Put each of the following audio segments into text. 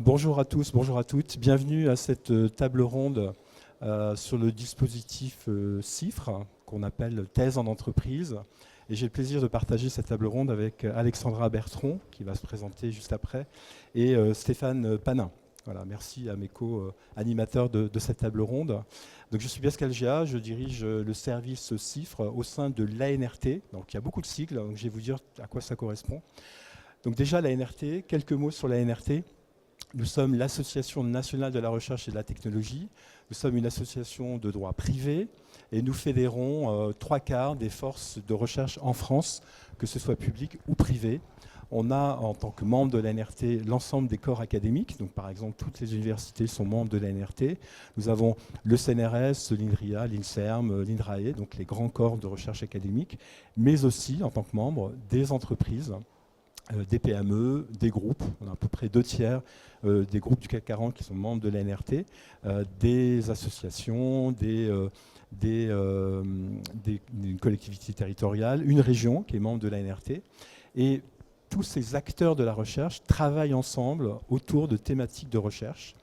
Bonjour à tous, bonjour à toutes. Bienvenue à cette table ronde sur le dispositif CIFRE, qu'on appelle Thèse en entreprise. Et j'ai le plaisir de partager cette table ronde avec Alexandra Bertron, qui va se présenter juste après, et Stéphane Panin. Voilà, merci à mes co-animateurs de cette table ronde. Donc, je suis Pascal Géa, je dirige le service CIFRE au sein de l'ANRT. Donc il y a beaucoup de sigles, donc je vais vous dire à quoi ça correspond. Donc déjà, l'ANRT, quelques mots sur l'ANRT. Nous sommes l'Association nationale de la recherche et de la technologie. Nous sommes une association de droit privé et nous fédérons 3/4 des forces de recherche en France, que ce soit public ou privé. On a, en tant que membre de l'ANRT, l'ensemble des corps académiques. Donc, par exemple, toutes les universités sont membres de l'ANRT. Nous avons le CNRS, l'INRIA, l'INSERM, l'INRAE, donc les grands corps de recherche académique, mais aussi, en tant que membre, des entreprises, des PME, des groupes. On a à peu près 2/3 des groupes du CAC 40 qui sont membres de l'ANRT, des associations, des collectivités territoriales, une région qui est membre de l'ANRT. Et tous ces acteurs de la recherche travaillent ensemble autour de thématiques de recherche.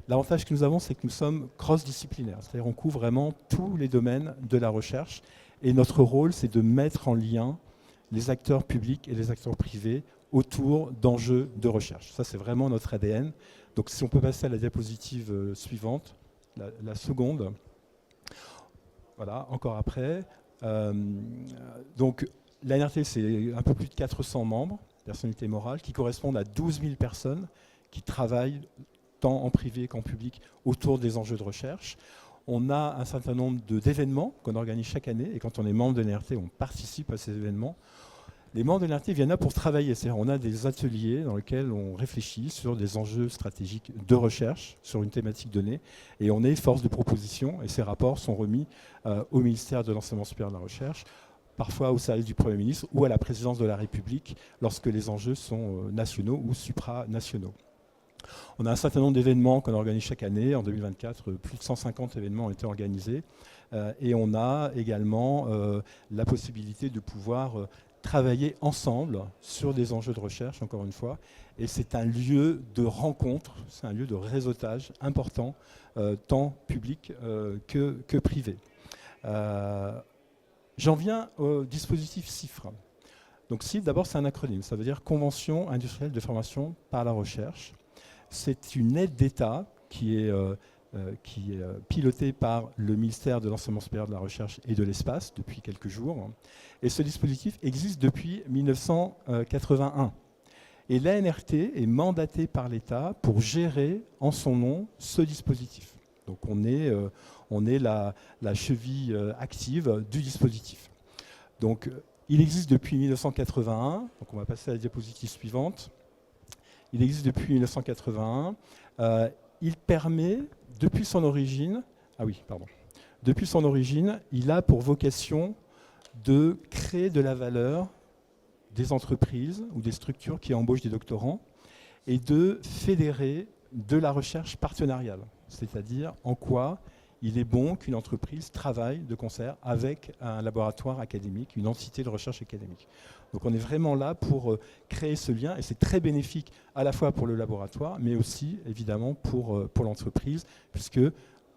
L'avantage que nous avons, c'est que nous sommes cross-disciplinaires, c'est-à-dire on couvre vraiment tous les domaines de la recherche. Et notre rôle, c'est de mettre en lien les acteurs publics et les acteurs privés autour d'enjeux de recherche. Ça, c'est vraiment notre ADN. Donc, si on peut passer à la diapositive suivante, la seconde. Voilà, encore après. Donc, l'ANRT, c'est un peu plus de 400 membres, personnalités morales, qui correspondent à 12 000 personnes qui travaillent tant en privé qu'en public autour des enjeux de recherche. On a un certain nombre d'événements qu'on organise chaque année, et quand on est membre de l'ANRT, on participe à ces événements. Les membres de l'ANRT viennent là pour travailler, c'est-à-dire on a des ateliers dans lesquels on réfléchit sur des enjeux stratégiques de recherche, sur une thématique donnée, et on est force de proposition, et ces rapports sont remis au ministère de l'Enseignement supérieur de la Recherche, parfois au service du Premier ministre ou à la présidence de la République, lorsque les enjeux sont nationaux ou supranationaux. On a un certain nombre d'événements qu'on organise chaque année. En 2024, plus de 150 événements ont été organisés. Et on a également la possibilité de pouvoir travailler ensemble sur des enjeux de recherche, encore une fois. Et c'est un lieu de rencontre, c'est un lieu de réseautage important, tant public que privé. J'en viens au dispositif CIFRE. Donc CIFRE, d'abord, c'est un acronyme. Ça veut dire Convention industrielle de formation par la recherche. C'est une aide d'État qui est pilotée par le ministère de l'Enseignement supérieur de la Recherche et de l'Espace depuis quelques jours. Et ce dispositif existe depuis 1981. Et l'ANRT est mandatée par l'État pour gérer en son nom ce dispositif. Donc on est la cheville active du dispositif. Donc il existe depuis 1981. Donc on va passer à la diapositive suivante. Il existe depuis 1981. Il permet, depuis son origine, il a pour vocation de créer de la valeur des entreprises ou des structures qui embauchent des doctorants et de fédérer de la recherche partenariale. C'est-à-dire en quoi il est bon qu'une entreprise travaille de concert avec un laboratoire académique, une entité de recherche académique. Donc on est vraiment là pour créer ce lien et c'est très bénéfique à la fois pour le laboratoire, mais aussi évidemment pour l'entreprise, puisque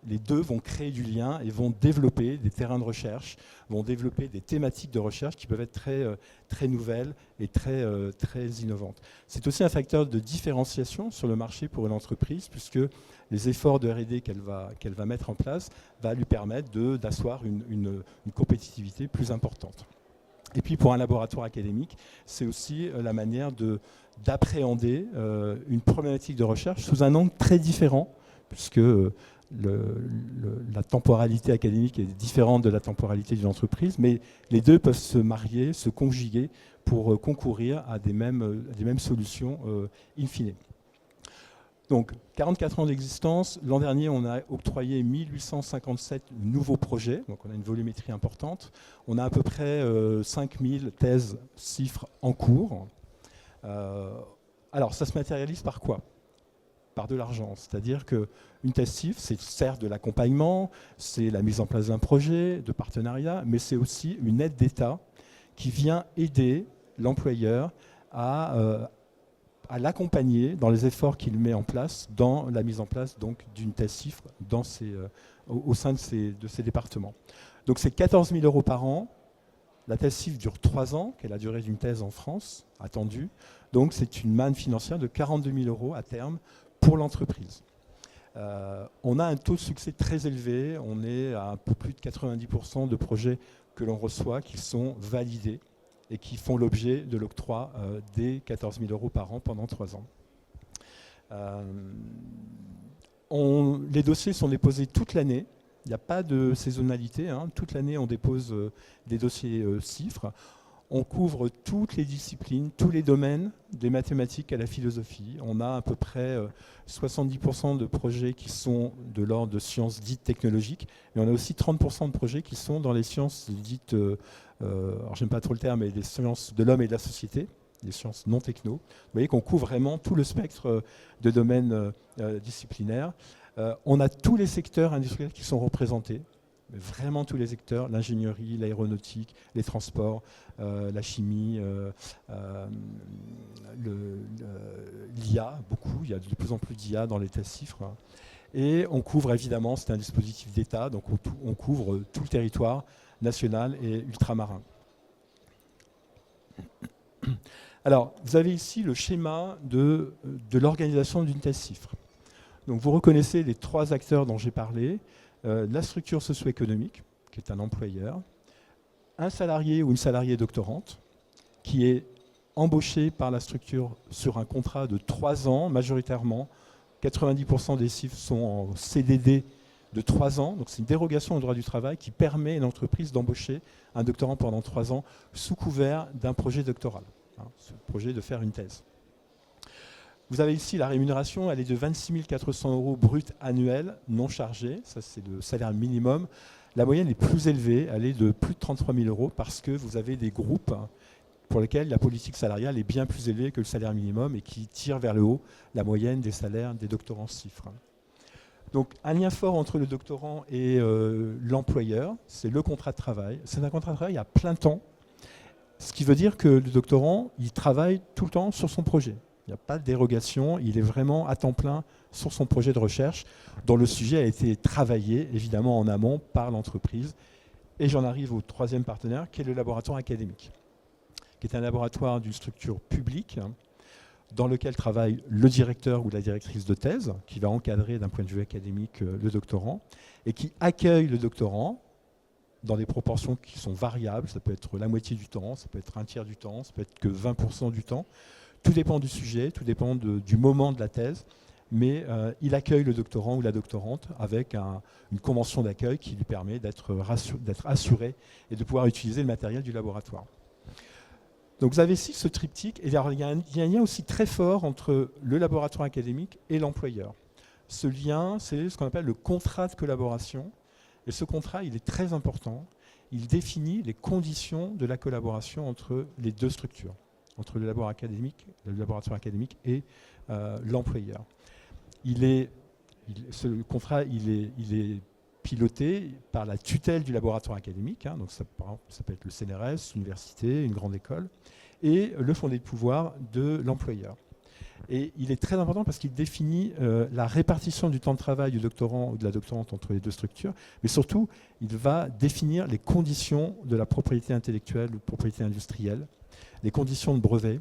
les deux vont créer du lien et vont développer des terrains de recherche, vont développer des thématiques de recherche qui peuvent être très nouvelles et très innovantes. C'est aussi un facteur de différenciation sur le marché pour une entreprise, puisque les efforts de R&D qu'elle va mettre en place va lui permettre d'asseoir une compétitivité plus importante. Et puis pour un laboratoire académique, c'est aussi la manière d'appréhender une problématique de recherche sous un angle très différent, puisque la temporalité académique est différente de la temporalité d'une entreprise, mais les deux peuvent se marier, se conjuguer pour concourir à des mêmes solutions in fine. Donc 44 ans d'existence, l'an dernier on a octroyé 1857 nouveaux projets, donc on a une volumétrie importante. On a à peu près 5000 thèses CIFRE en cours. Alors ça se matérialise par quoi ? Par de l'argent, c'est-à-dire qu'une thèse CIFRE, c'est certes de l'accompagnement, c'est la mise en place d'un projet, de partenariat, mais c'est aussi une aide d'État qui vient aider l'employeur à à l'accompagner dans les efforts qu'il met en place dans la mise en place donc, d'une thèse CIFRE au sein de ces départements. Donc c'est 14 000 € par an. La thèse CIFRE dure 3 ans, qui est la durée d'une thèse en France, attendue. Donc c'est une manne financière de 42 000 € à terme pour l'entreprise. On a un taux de succès très élevé. On est à un peu plus de 90% de projets que l'on reçoit qui sont validés et qui font l'objet de l'octroi des 14 000 € par an pendant 3 ans. Les dossiers sont déposés toute l'année. Il n'y a pas de saisonnalité. Toute l'année, on dépose des dossiers CIFRE. On couvre toutes les disciplines, tous les domaines, des mathématiques à la philosophie. On a à peu près 70% de projets qui sont de l'ordre de sciences dites technologiques, mais on a aussi 30% de projets qui sont dans les sciences dites, alors j'aime pas trop le terme, mais des sciences de l'homme et de la société, des sciences non techno. Vous voyez qu'on couvre vraiment tout le spectre de domaines disciplinaires. On a tous les secteurs industriels qui sont représentés. Vraiment tous les secteurs, l'ingénierie, l'aéronautique, les transports, la chimie, l'IA, beaucoup, il y a de plus en plus d'IA dans les thèses CIFRE. Et on couvre évidemment, c'est un dispositif d'État, donc on couvre tout le territoire national et ultramarin. Alors, vous avez ici le schéma de l'organisation d'une thèse CIFRE. Donc vous reconnaissez les 3 acteurs dont j'ai parlé. La structure socio-économique, qui est un employeur, un salarié ou une salariée doctorante, qui est embauché par la structure sur un contrat de 3 ans, majoritairement. 90% des CIFRE sont en CDD de 3 ans, donc c'est une dérogation au droit du travail qui permet à l'entreprise d'embaucher un doctorant pendant 3 ans sous couvert d'un projet doctoral, ce projet de faire une thèse. Vous avez ici la rémunération, elle est de 26 400 € brut annuel, non chargé. Ça, c'est le salaire minimum. La moyenne est plus élevée, elle est de plus de 33 000 € parce que vous avez des groupes pour lesquels la politique salariale est bien plus élevée que le salaire minimum et qui tire vers le haut la moyenne des salaires des doctorants CIFRE. Donc, un lien fort entre le doctorant et l'employeur, c'est le contrat de travail. C'est un contrat de travail à plein temps, ce qui veut dire que le doctorant, il travaille tout le temps sur son projet. Il n'y a pas de dérogation, il est vraiment à temps plein sur son projet de recherche, dont le sujet a été travaillé évidemment en amont par l'entreprise. Et j'en arrive au 3e partenaire, qui est le laboratoire académique, qui est un laboratoire d'une structure publique, dans lequel travaille le directeur ou la directrice de thèse, qui va encadrer d'un point de vue académique le doctorant, et qui accueille le doctorant dans des proportions qui sont variables. Ça peut être la moitié du temps, ça peut être un tiers du temps, ça peut être que 20% du temps. Tout dépend du sujet, tout dépend du moment de la thèse, mais il accueille le doctorant ou la doctorante avec une convention d'accueil qui lui permet d'être assuré et de pouvoir utiliser le matériel du laboratoire. Donc vous avez ici ce triptyque, et il y a un lien aussi très fort entre le laboratoire académique et l'employeur. Ce lien, c'est ce qu'on appelle le contrat de collaboration, et ce contrat, il est très important. Il définit les conditions de la collaboration entre les 2 structures, entre le laboratoire académique et l'employeur. Ce contrat, il est piloté par la tutelle du laboratoire académique, donc ça peut être le CNRS, l'université, une grande école, et le fondé de pouvoir de l'employeur. Et il est très important parce qu'il définit la répartition du temps de travail du doctorant ou de la doctorante entre les 2 structures, mais surtout, il va définir les conditions de la propriété intellectuelle ou propriété industrielle, les conditions de brevet,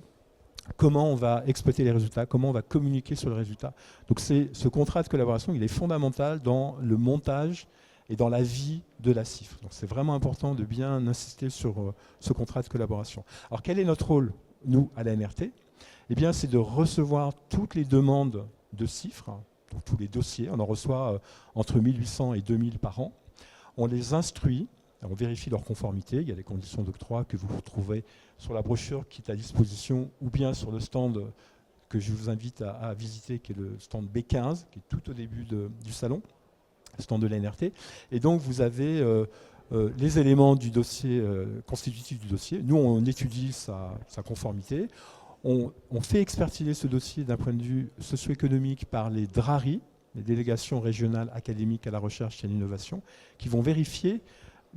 comment on va exploiter les résultats, comment on va communiquer sur le résultat. Donc ce contrat de collaboration, il est fondamental dans le montage et dans la vie de la CIFRE. Donc c'est vraiment important de bien insister sur ce contrat de collaboration. Alors quel est notre rôle, nous, à la NRT ? Eh bien, c'est de recevoir toutes les demandes de CIFRE, donc tous les dossiers. On en reçoit entre 1800 et 2000 par an. On les instruit, on vérifie leur conformité. Il y a des conditions d'octroi que vous retrouvez sur la brochure qui est à disposition ou bien sur le stand que je vous invite à visiter, qui est le stand B15, qui est tout au début du salon, le stand de l'NRT. Et donc, vous avez les éléments du dossier, constitutifs du dossier. Nous, on étudie sa conformité. On fait expertiser ce dossier d'un point de vue socio-économique par les DRARI, les délégations régionales académiques à la recherche et à l'innovation, qui vont vérifier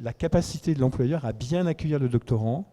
la capacité de l'employeur à bien accueillir le doctorant,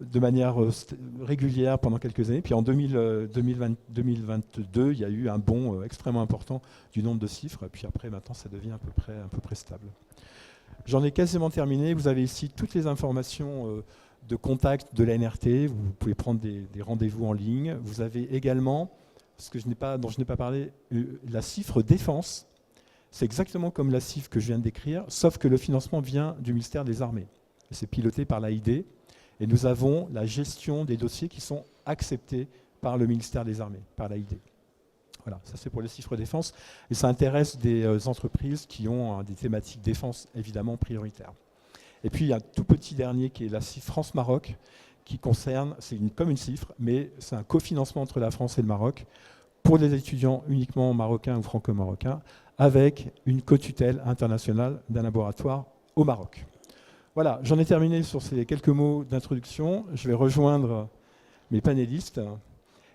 de manière régulière pendant quelques années. Puis en 2022, il y a eu un bond extrêmement important du nombre de chiffres. Et puis après, maintenant, ça devient à peu près stable. J'en ai quasiment terminé. Vous avez ici toutes les informations de contact de la NRT. Vous pouvez prendre des rendez-vous en ligne. Vous avez également, dont je n'ai pas parlé, la CIFRE Défense. C'est exactement comme la CIF que je viens de décrire, sauf que le financement vient du ministère des Armées. C'est piloté par l'AID. Et nous avons la gestion des dossiers qui sont acceptés par le ministère des Armées, par l'AID. Voilà, ça c'est pour le CIFRE Défense. Et ça intéresse des entreprises qui ont des thématiques défense évidemment prioritaires. Et puis il y a un tout petit dernier qui est la CIF France-Maroc, qui concerne, comme une CIFRE, mais c'est un cofinancement entre la France et le Maroc pour les étudiants uniquement marocains ou franco-marocains, avec une co-tutelle internationale d'un laboratoire au Maroc. Voilà, j'en ai terminé sur ces quelques mots d'introduction. Je vais rejoindre mes panélistes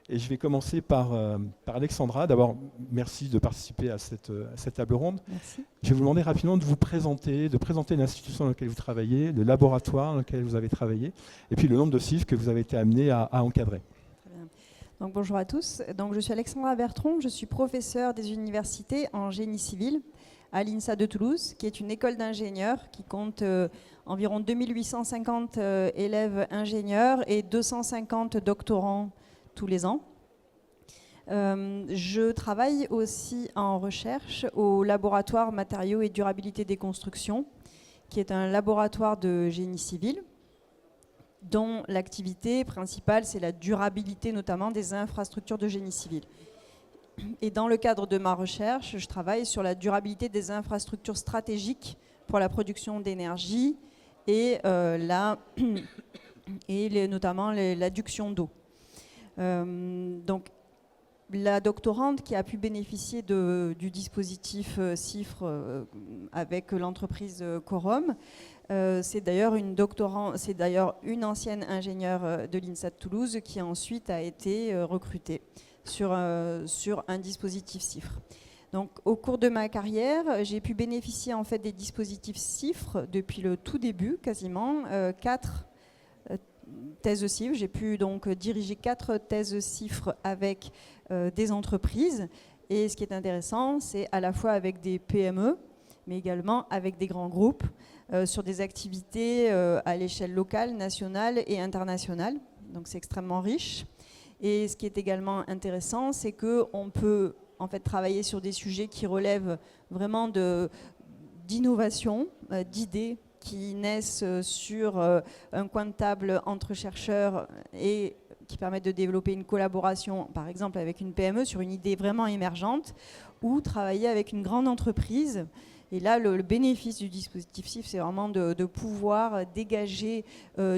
et je vais commencer par Alexandra. D'abord, merci de participer à cette table ronde. Merci. Je vais vous demander rapidement de présenter l'institution dans laquelle vous travaillez, le laboratoire dans lequel vous avez travaillé, et puis le nombre de CIF que vous avez été amené à encadrer. Très bien. Donc, bonjour à tous. Donc, je suis Alexandra Bertron, je suis professeure des universités en génie civil à l'INSA de Toulouse, qui est une école d'ingénieurs qui compte environ 2850 élèves ingénieurs et 250 doctorants tous les ans. Je travaille aussi en recherche au laboratoire matériaux et durabilité des constructions, qui est un laboratoire de génie civil, dont l'activité principale, c'est la durabilité notamment des infrastructures de génie civil. Et dans le cadre de ma recherche, je travaille sur la durabilité des infrastructures stratégiques pour la production d'énergie et, notamment l'adduction d'eau. Donc, la doctorante qui a pu bénéficier du dispositif CIFRE avec l'entreprise Corom, c'est d'ailleurs une ancienne ingénieure de l'INSA de Toulouse qui ensuite a été recrutée sur un dispositif CIFRE. Donc, au cours de ma carrière, j'ai pu bénéficier en fait des dispositifs CIFRE depuis le tout début, quasiment 4 thèses CIFRE. J'ai pu donc diriger 4 thèses CIFRE avec des entreprises. Et ce qui est intéressant, c'est à la fois avec des PME, mais également avec des grands groupes sur des activités à l'échelle locale, nationale et internationale. Donc, c'est extrêmement riche. Et ce qui est également intéressant, c'est qu'on peut en fait travailler sur des sujets qui relèvent vraiment d'innovation, d'idées qui naissent sur un coin de table entre chercheurs et qui permettent de développer une collaboration, par exemple avec une PME, sur une idée vraiment émergente, ou travailler avec une grande entreprise. Et là, le bénéfice du dispositif CIFRE, c'est vraiment de pouvoir dégager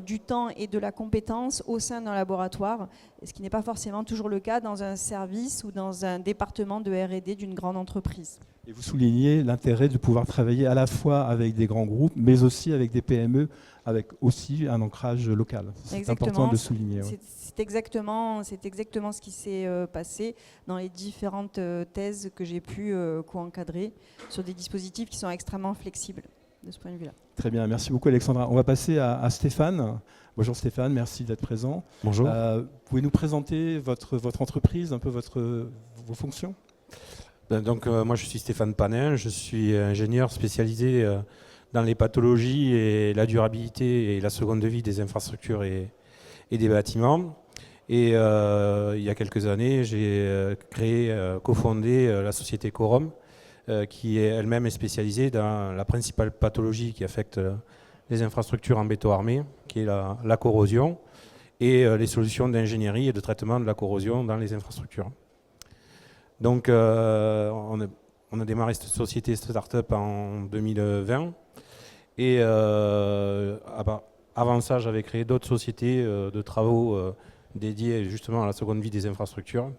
du temps et de la compétence au sein d'un laboratoire, ce qui n'est pas forcément toujours le cas dans un service ou dans un département de R&D d'une grande entreprise. Et vous soulignez l'intérêt de pouvoir travailler à la fois avec des grands groupes, mais aussi avec des PME, avec aussi un ancrage local. C'est important de souligner. Ouais. C'est exactement ce qui s'est passé dans les différentes thèses que j'ai pu co-encadrer sur des dispositifs qui sont extrêmement flexibles de ce point de vue-là. Très bien, merci beaucoup Alexandra. On va passer à Stéphane. Bonjour Stéphane, merci d'être présent. Bonjour. Pouvez nous présenter votre entreprise, un peu vos fonctions ? Donc, moi, je suis Stéphane Panin, je suis ingénieur spécialisé dans les pathologies et la durabilité et la seconde vie des infrastructures et des bâtiments. Et il y a quelques années, j'ai cofondé la société Corom, qui est elle-même spécialisée dans la principale pathologie qui affecte les infrastructures en béton armé, qui est la corrosion, et les solutions d'ingénierie et de traitement de la corrosion dans les infrastructures. Donc, on a démarré cette société start-up en 2020. Et avant ça, j'avais créé d'autres sociétés de travaux dédiées justement à la seconde vie des infrastructures.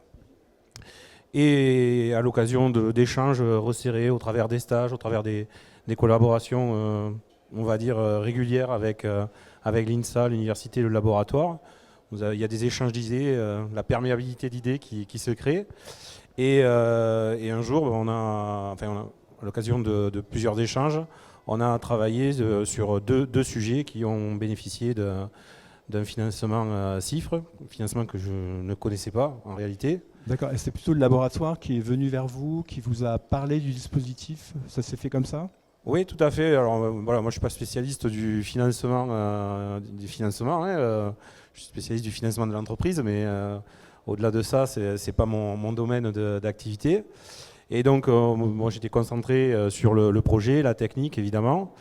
Et à l'occasion d'échanges resserrés au travers des stages, au travers des collaborations, on va dire, régulières avec l'INSA, l'université, le laboratoire, il y a des échanges d'idées, la perméabilité d'idées qui se crée. Et un jour, à l'occasion de plusieurs échanges, on a travaillé sur deux sujets qui ont bénéficié d'un financement CIFRE, financement que je ne connaissais pas en réalité. D'accord, et c'est plutôt le laboratoire qui est venu vers vous, qui vous a parlé du dispositif, ça s'est fait comme ça? Oui, tout à fait. Alors voilà, moi je suis pas spécialiste du financement, je suis spécialiste du financement de l'entreprise, mais au-delà de ça, c'est pas mon domaine d'activité. Et donc moi j'étais concentré sur le projet, la technique évidemment.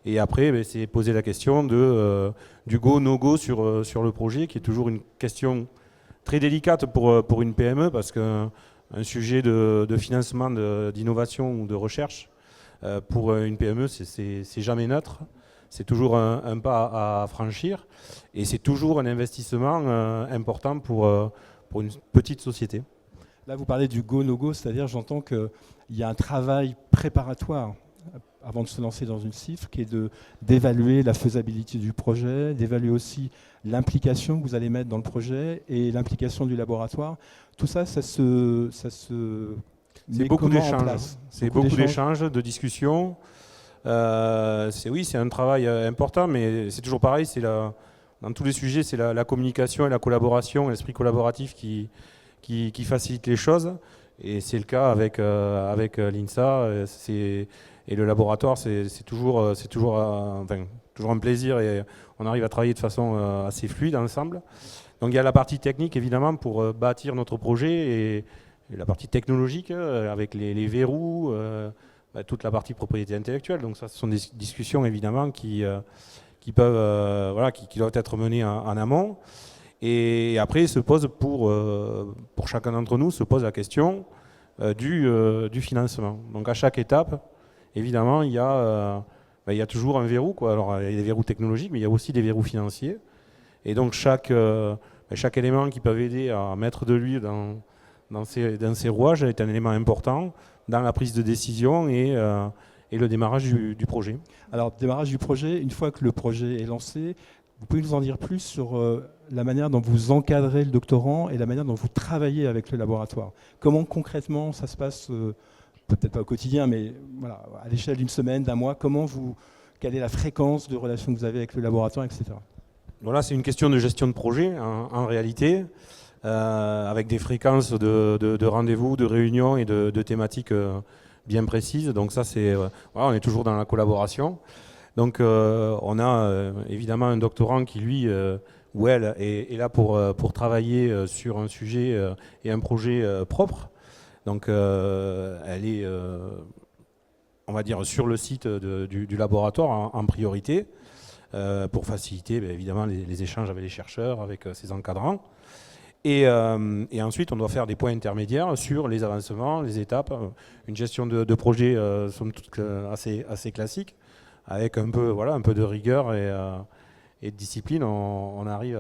Et après, c'est poser la question du go, no-go sur le projet, qui est toujours une question très délicate pour une PME, parce qu'un sujet de financement d'innovation ou de recherche, pour une PME, c'est jamais neutre. C'est toujours un pas à franchir. Et c'est toujours un investissement important pour une petite société. Là, vous parlez du go, no-go, c'est-à-dire, j'entends qu'il y a un travail préparatoire avant de se lancer dans une CIFRE, qui est d'évaluer la faisabilité du projet, d'évaluer aussi l'implication que vous allez mettre dans le projet et l'implication du laboratoire. Tout ça, ça se c'est beaucoup d'échanges. C'est beaucoup d'échanges, de discussions. C'est un travail important, mais c'est toujours pareil. Dans tous les sujets, c'est la communication et la collaboration, l'esprit collaboratif qui facilite les choses. Et c'est le cas avec l'INSA. Et le laboratoire, c'est toujours un plaisir, et on arrive à travailler de façon assez fluide ensemble. Donc il y a la partie technique évidemment pour bâtir notre projet, et la partie technologique avec les verrous, toute la partie propriété intellectuelle. Donc ça, ce sont des discussions évidemment qui doivent être menées en amont. Et après, se pose pour chacun d'entre nous, se pose la question du financement. Donc à chaque étape, évidemment, il y a toujours un verrou, quoi. Alors, il y a des verrous technologiques, mais il y a aussi des verrous financiers. Et donc, chaque élément qui peut aider à mettre de l'huile dans ces rouages est un élément important dans la prise de décision et le démarrage du projet. Alors, démarrage du projet, une fois que le projet est lancé, vous pouvez nous en dire plus sur la manière dont vous encadrez le doctorant et la manière dont vous travaillez avec le laboratoire. Comment concrètement ça se passe peut-être pas au quotidien, mais voilà, à l'échelle d'une semaine, d'un mois, quelle est la fréquence de relation que vous avez avec le laboratoire, etc. Voilà, c'est une question de gestion de projet en réalité, avec des fréquences de rendez-vous, de réunions et de thématiques bien précises. Donc ça, on est toujours dans la collaboration. Donc on a évidemment un doctorant qui, lui, ou elle, est là pour travailler sur un sujet et un projet propre. Donc elle est, on va dire, sur le site du laboratoire en priorité, pour faciliter évidemment les échanges avec les chercheurs, avec ses encadrants. Et ensuite, on doit faire des points intermédiaires sur les avancements, les étapes, une gestion de projet somme toute assez classique, avec un peu de rigueur et de discipline, on arrive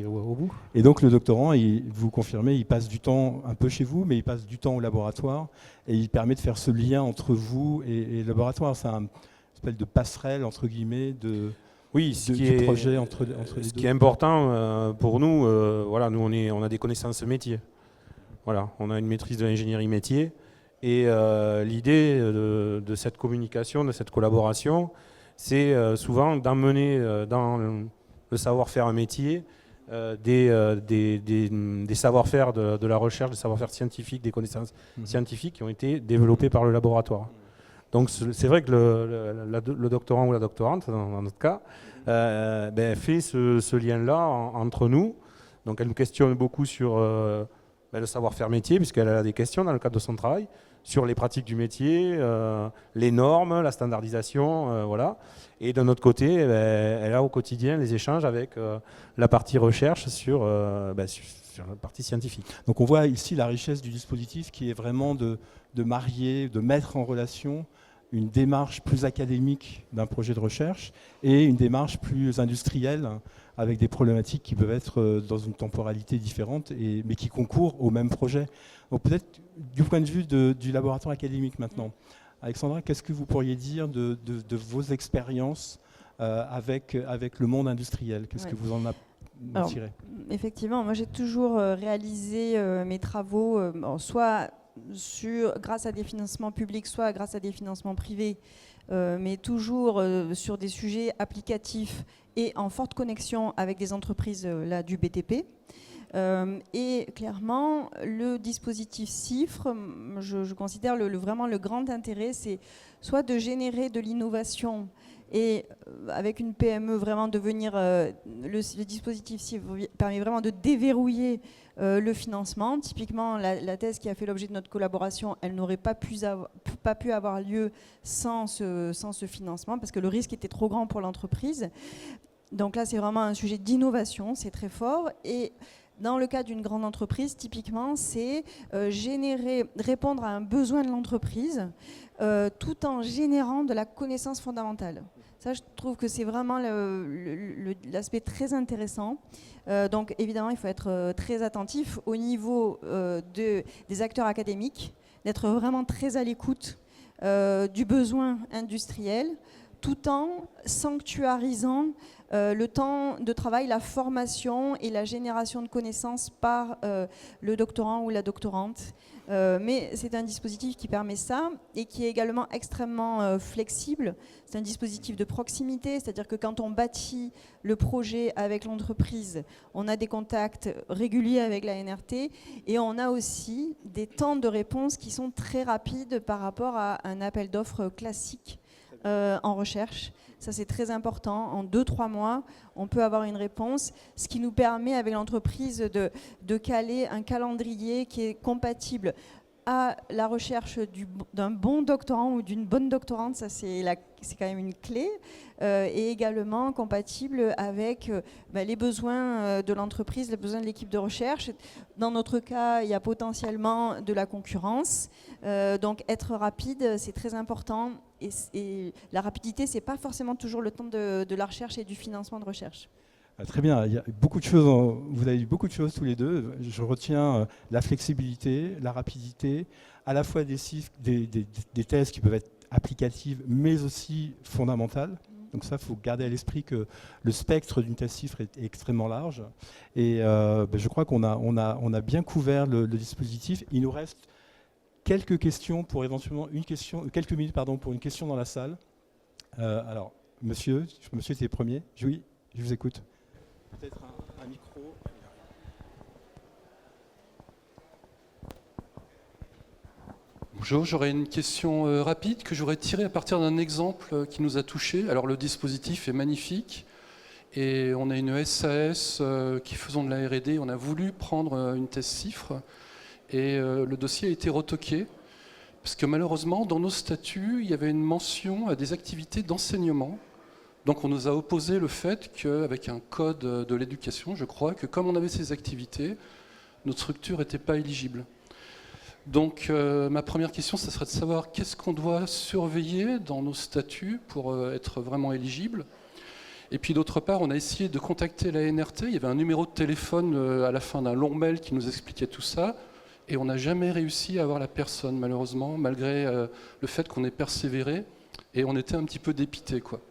au bout. Et donc le doctorant, vous confirmez, il passe du temps un peu chez vous, mais il passe du temps au laboratoire, et il permet de faire ce lien entre vous et le laboratoire. C'est une espèce de passerelle, entre guillemets, du projet entre les deux. Ce qui est important pour nous, nous on a des connaissances métiers. Voilà, on a une maîtrise de l'ingénierie métier, et l'idée de cette communication, de cette collaboration, c'est souvent d'emmener dans le savoir-faire métier des savoir-faire de la recherche, des savoir-faire scientifiques, des connaissances scientifiques qui ont été développées par le laboratoire. Donc c'est vrai que le doctorant ou la doctorante, dans notre cas, fait ce lien-là entre nous. Donc elle nous questionne beaucoup sur le savoir-faire métier, puisqu'elle a des questions dans le cadre de son travail, sur les pratiques du métier, les normes, la standardisation, voilà. Et d'un autre côté, elle a au quotidien les échanges avec la partie recherche sur la partie scientifique. Donc on voit ici la richesse du dispositif, qui est vraiment de marier, de mettre en relation une démarche plus académique d'un projet de recherche et une démarche plus industrielle, avec des problématiques qui peuvent être dans une temporalité différente, mais qui concourent au même projet. Donc peut-être du point de vue du laboratoire académique maintenant. Alexandra, qu'est-ce que vous pourriez dire de vos expériences avec le monde industriel? Qu'est-ce que vous en avez tiré? Effectivement, moi j'ai toujours réalisé mes travaux soit grâce à des financements publics, soit grâce à des financements privés, mais toujours sur des sujets applicatifs et en forte connexion avec des entreprises du BTP. Et clairement, le dispositif CIFRE, je considère vraiment le grand intérêt, c'est soit de générer de l'innovation et avec une PME vraiment de venir, le dispositif CIFRE permet vraiment de déverrouiller le financement. Typiquement, la thèse qui a fait l'objet de notre collaboration, elle n'aurait pas pu avoir lieu sans ce financement parce que le risque était trop grand pour l'entreprise. Donc là, c'est vraiment un sujet d'innovation, c'est très fort. Et dans le cas d'une grande entreprise, typiquement, c'est répondre à un besoin de l'entreprise tout en générant de la connaissance fondamentale. Ça, je trouve que c'est vraiment l'aspect très intéressant. Donc, évidemment, il faut être très attentif au niveau des acteurs académiques, d'être vraiment très à l'écoute du besoin industriel, tout en sanctuarisant le temps de travail, la formation et la génération de connaissances par le doctorant ou la doctorante. Mais c'est un dispositif qui permet ça et qui est également extrêmement flexible. C'est un dispositif de proximité, c'est-à-dire que quand on bâtit le projet avec l'entreprise, on a des contacts réguliers avec la NRT et on a aussi des temps de réponse qui sont très rapides par rapport à un appel d'offres classique en recherche. Ça, c'est très important. En 2-3 mois, on peut avoir une réponse, ce qui nous permet, avec l'entreprise, de caler un calendrier qui est compatible à la recherche d'un bon doctorant ou d'une bonne doctorante. Ça, c'est quand même une clé. Et également compatible avec les besoins de l'entreprise, les besoins de l'équipe de recherche. Dans notre cas, il y a potentiellement de la concurrence. Donc, être rapide, c'est très important. Et la rapidité, ce n'est pas forcément toujours le temps de la recherche et du financement de recherche. Très bien, il y a beaucoup de choses, vous avez dit beaucoup de choses tous les deux. Je retiens la flexibilité, la rapidité, à la fois des thèses qui peuvent être applicatives, mais aussi fondamentales. Donc ça, il faut garder à l'esprit que le spectre d'une thèse CIFRE est extrêmement large. Et je crois qu'on a bien couvert le dispositif. Il nous reste quelques questions pour éventuellement quelques minutes pour une question dans la salle. Alors, monsieur, c'est le premier. Oui, je vous écoute. Peut-être un micro. Bonjour, j'aurais une question rapide que j'aurais tirée à partir d'un exemple qui nous a touchés. Alors le dispositif est magnifique et on a une SAS qui faisons de la R&D. On a voulu prendre une thèse CIFRE et le dossier a été retoqué parce que malheureusement dans nos statuts il y avait une mention à des activités d'enseignement. Donc on nous a opposé le fait qu'avec un code de l'éducation, je crois, que comme on avait ces activités, notre structure n'était pas éligible. Donc ma première question, ça serait de savoir qu'est-ce qu'on doit surveiller dans nos statuts pour être vraiment éligible. Et puis d'autre part, on a essayé de contacter la NRT, il y avait un numéro de téléphone à la fin d'un long mail qui nous expliquait tout ça, et on n'a jamais réussi à avoir la personne, malheureusement, malgré le fait qu'on ait persévéré, et on était un petit peu dépité, quoi.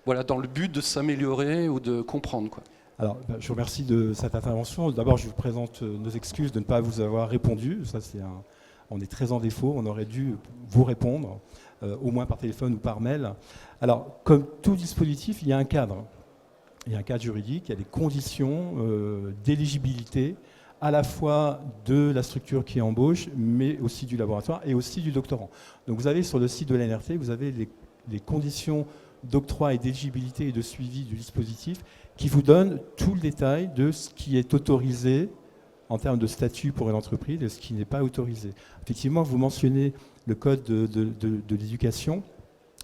Voilà, dans le but de s'améliorer ou de comprendre, quoi. Alors, je vous remercie de cette intervention. D'abord, je vous présente nos excuses de ne pas vous avoir répondu. Ça, on est très en défaut. On aurait dû vous répondre, au moins par téléphone ou par mail. Alors, comme tout dispositif, il y a un cadre. Il y a un cadre juridique, il y a des conditions d'éligibilité, à la fois de la structure qui embauche, mais aussi du laboratoire et aussi du doctorant. Donc, vous avez sur le site de l'NRT, vous avez les conditions d'octroi et d'éligibilité et de suivi du dispositif qui vous donne tout le détail de ce qui est autorisé en termes de statut pour une entreprise et ce qui n'est pas autorisé. Effectivement, vous mentionnez le code de l'éducation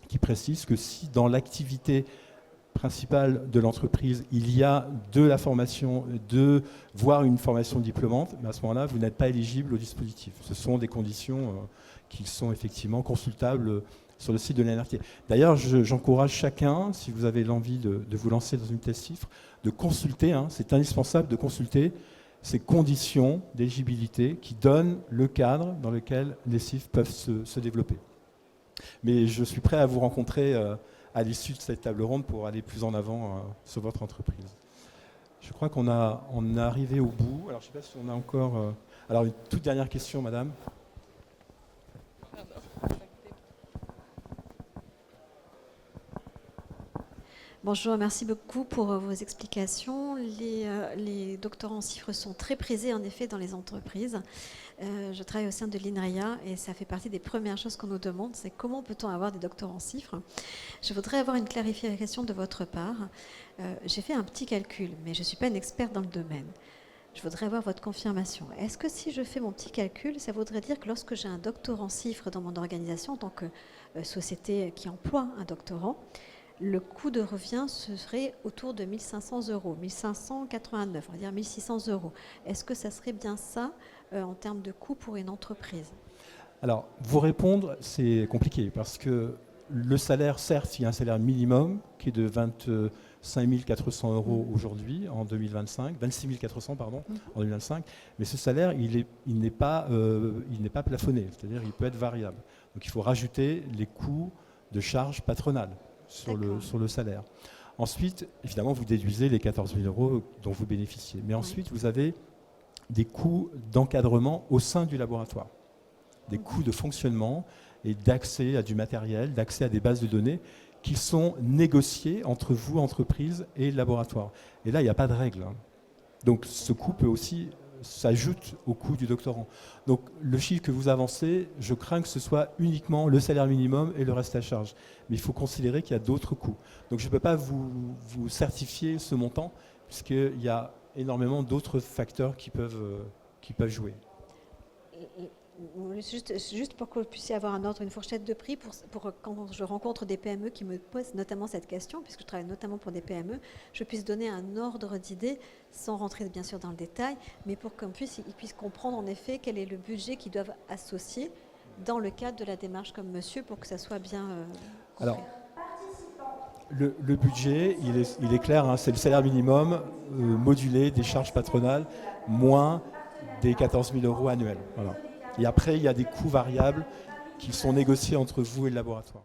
qui précise que si dans l'activité principale de l'entreprise, il y a de la formation, voire une formation diplômante, à ce moment-là, vous n'êtes pas éligible au dispositif. Ce sont des conditions qui sont effectivement consultables sur le site de l'NRT. D'ailleurs, j'encourage chacun, si vous avez l'envie de vous lancer dans une thèse CIFRE, de consulter, c'est indispensable de consulter ces conditions d'éligibilité qui donnent le cadre dans lequel les CIFRE peuvent se développer. Mais je suis prêt à vous rencontrer à l'issue de cette table ronde pour aller plus en avant sur votre entreprise. Je crois qu'on est arrivé au bout. Alors, je ne sais pas si on a encore... Alors, une toute dernière question, madame. Bonjour, merci beaucoup pour vos explications. Les doctorants en chiffres sont très prisés en effet dans les entreprises. Je travaille au sein de l'INRIA et ça fait partie des premières choses qu'on nous demande, c'est comment peut-on avoir des doctorants en chiffres. Je voudrais avoir une clarification de votre part. J'ai fait un petit calcul, mais je ne suis pas une experte dans le domaine. Je voudrais avoir votre confirmation. Est-ce que si je fais mon petit calcul, ça voudrait dire que lorsque j'ai un doctorant en chiffres dans mon organisation, en tant que société qui emploie un doctorant, le coût de revient serait autour de 1 500 €, 1 589, on va dire 1 600 €. Est-ce que ça serait bien ça en termes de coût pour une entreprise? Alors, vous répondre, c'est compliqué parce que le salaire, certes, il y a un salaire minimum qui est de 25 400 € aujourd'hui, en 2025, 26 400 pardon, en 2025, mais ce salaire, il n'est pas plafonné, c'est-à-dire qu'il peut être variable. Donc il faut rajouter les coûts de charges patronales sur le salaire. Ensuite, évidemment, vous déduisez les 14 000 € dont vous bénéficiez. Mais ensuite, vous avez des coûts d'encadrement au sein du laboratoire, des coûts de fonctionnement et d'accès à du matériel, d'accès à des bases de données qui sont négociés entre vous, entreprise, et le laboratoire. Et là, il n'y a pas de règle. Donc ce coût peut aussi s'ajoute au coût du doctorant. Donc le chiffre que vous avancez, je crains que ce soit uniquement le salaire minimum et le reste à charge. Mais il faut considérer qu'il y a d'autres coûts. Donc je ne peux pas vous certifier ce montant, puisqu'il y a énormément d'autres facteurs qui peuvent jouer. Juste pour que vous puissiez avoir un ordre, une fourchette de prix, pour quand je rencontre des PME qui me posent notamment cette question, puisque je travaille notamment pour des PME, je puisse donner un ordre d'idée, sans rentrer bien sûr dans le détail, mais pour qu'ils puissent comprendre en effet quel est le budget qu'ils doivent associer dans le cadre de la démarche comme monsieur, pour que ça soit bien compris. Alors, le budget, il est clair, hein, c'est le salaire minimum modulé des charges patronales, moins des 14 000 € annuels. Voilà. Et après, il y a des coûts variables qui sont négociés entre vous et le laboratoire.